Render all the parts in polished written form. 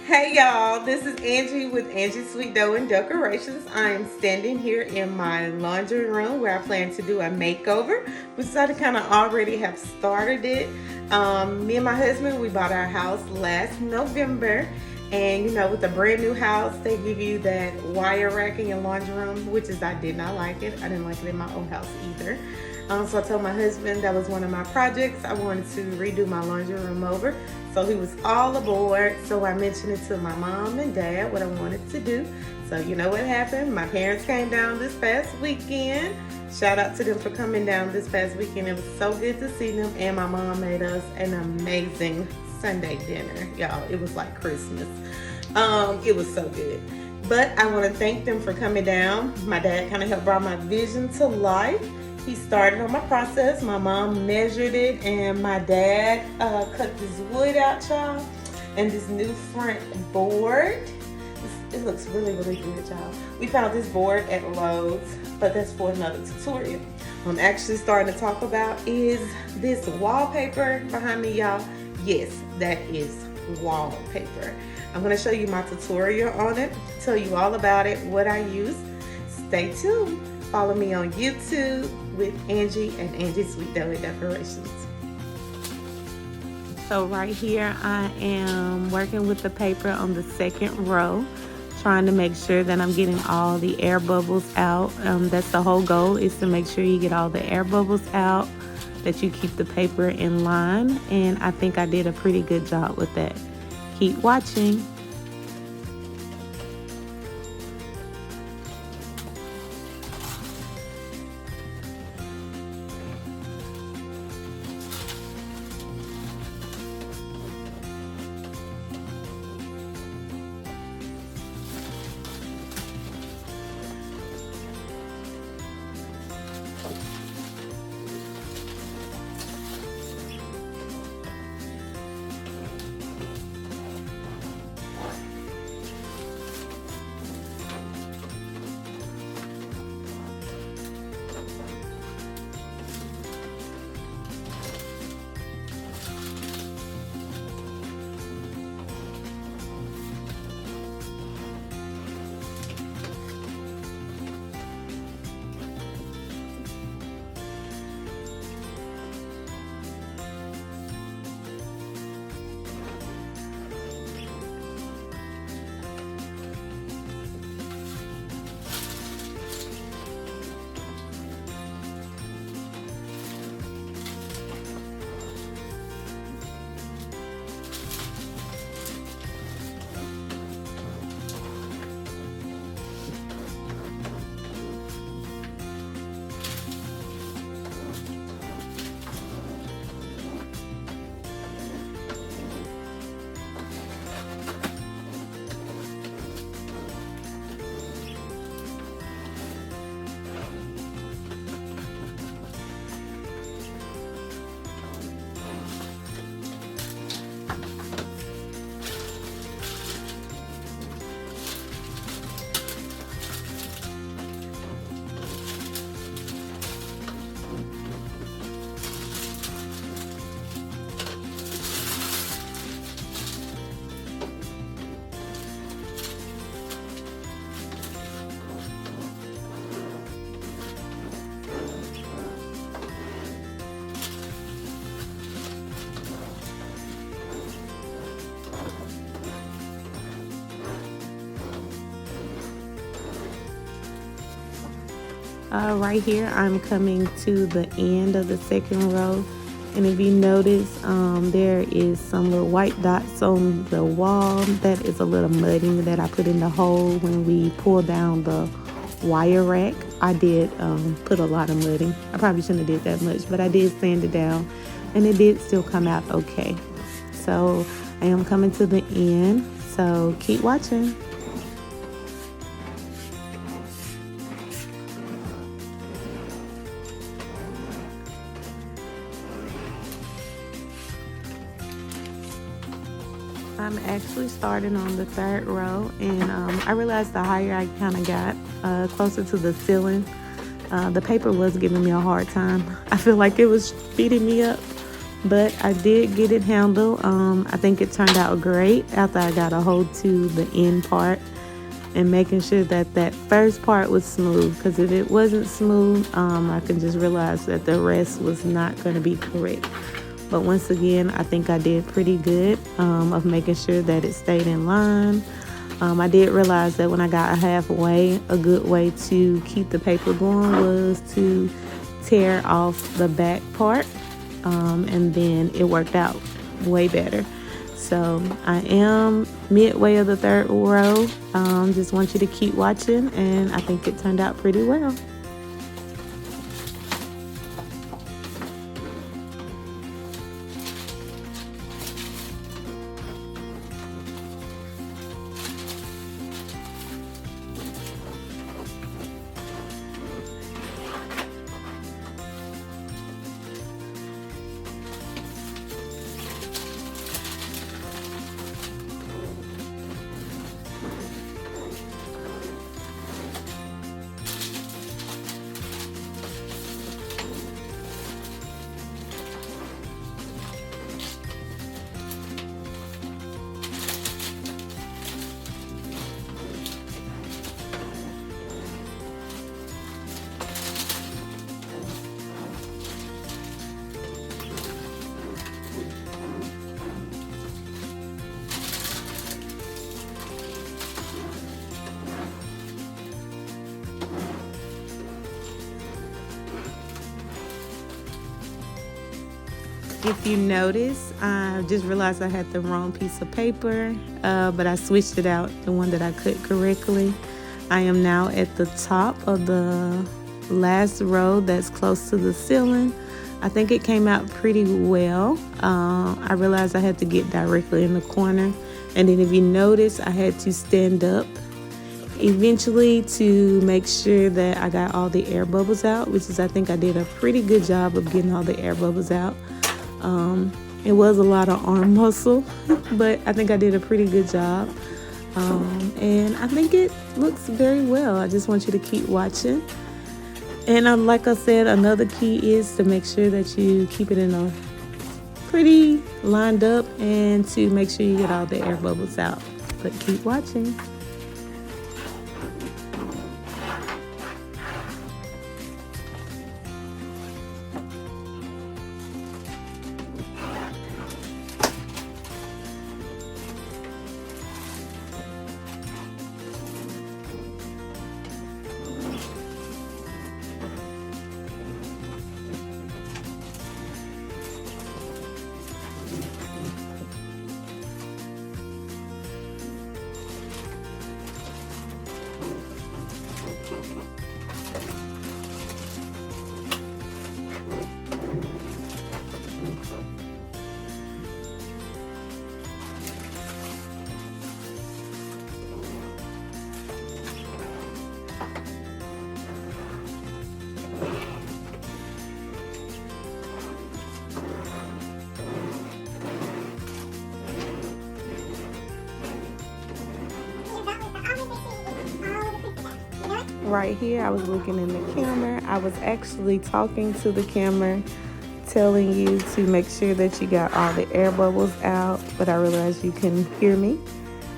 Hey y'all, this is Angie with Angie's Sweet Dough and Decorations. I am standing here in my laundry room where I plan to do a makeover. We started kind of already have started it. Me and my husband, we bought our house last November. And you know, with a brand new house, they give you that wire rack in your laundry room, which is I did not like it. I didn't like it in my old house either. So I told my husband that was one of my projects. I wanted to redo my laundry room over. So he was all aboard. So I mentioned it to my mom and dad what I wanted to do. So you know what happened? My parents came down this past weekend. Shout out to them for coming down this past weekend. It was so good to see them. And my mom made us an amazing Sunday dinner. Y'all, it was like Christmas. It was so good. But I want to thank them for coming down. My dad kind of helped bring my vision to life. He started on my process. My mom measured it, and my dad cut this wood out, y'all, and this new front board. It looks really, really good, y'all. We found this board at Lowe's, but that's for another tutorial. I'm actually starting to talk about is this wallpaper behind me, y'all. Yes, that is wallpaper. I'm going to show you my tutorial on it, tell you all about it, what I use. Stay tuned. Follow me on YouTube with Angie and Angie's Sweet Dough and Decorations. So right here I am working with the paper on the second row, trying to make sure that I'm getting all the air bubbles out. That's the whole goal, is to make sure you get all the air bubbles out, that you keep the paper in line, and I think I did a pretty good job with that. Keep watching. Right here I'm coming to the end of the second row, and if you notice, there is some little white dots on the wall. That is a little mudding that I put in the hole when we pulled down the wire rack. I did put a lot of mudding. I probably shouldn't have did that much, but I did sand it down, and it did still come out okay. So I am coming to the end, so keep watching. I'm actually starting on the third row, and I realized the higher I kind of got closer to the ceiling, the paper was giving me a hard time. I feel like it was beating me up. but I did get it handled. I think it turned out great after I got a hold to the end part and making sure that that first part was smooth, because if it wasn't smooth, I can just realize that the rest was not going to be correct. But once again, I think I did pretty good of making sure that it stayed in line. I did realize that when I got halfway, a good way to keep the paper going was to tear off the back part, and then it worked out way better. So I am midway of the third row. Just want you to keep watching, and I think it turned out pretty well. If you notice, I just realized I had the wrong piece of paper, but I switched it out, the one that I cut correctly. I am now at the top of the last row that's close to the ceiling. I think it came out pretty well. I realized I had to get directly in the corner. And then if you notice, I had to stand up eventually to make sure that I got all the air bubbles out, which is, I think I did a pretty good job of getting all the air bubbles out. It was a lot of arm muscle, but I think I did a pretty good job. And I think it looks very well. I just want you to keep watching. And like I said, another key is to make sure that you keep it in a pretty lined up and to make sure you get all the air bubbles out. But keep watching. Right here, I was looking in the camera. I was actually talking to the camera, telling you to make sure that you got all the air bubbles out, but I realized you couldn't hear me.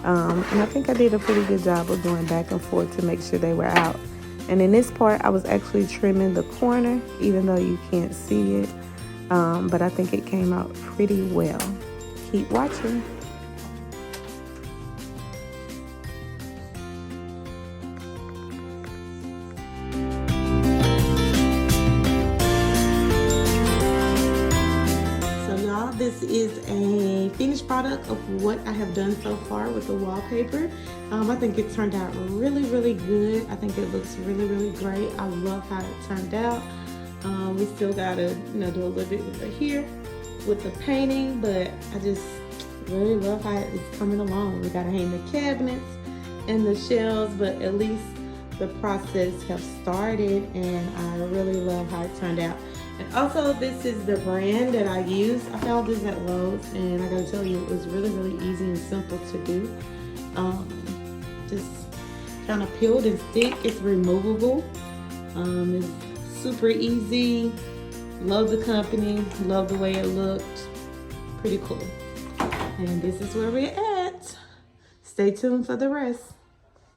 And I think I did a pretty good job of going back and forth to make sure they were out. And in this part, I was actually trimming the corner, even though you can't see it. But I think it came out pretty well. Keep watching. This is a finished product of what I have done so far with the wallpaper. I think it turned out really, really good. I think it looks really, really great. I love how it turned out. We still gotta, do a little bit over here with the painting, but I just really love how it's coming along. We gotta hang the cabinets and the shelves, but at least the process has started, and I really love how it turned out. And also, this is the brand that I use. I found this at Lowe's, and I gotta tell you, it was really, really easy and simple to do. Just kind of peeled and stick. It's removable. It's super easy. Love the company. Love the way it looked. Pretty cool. And this is where we're at. Stay tuned for the rest.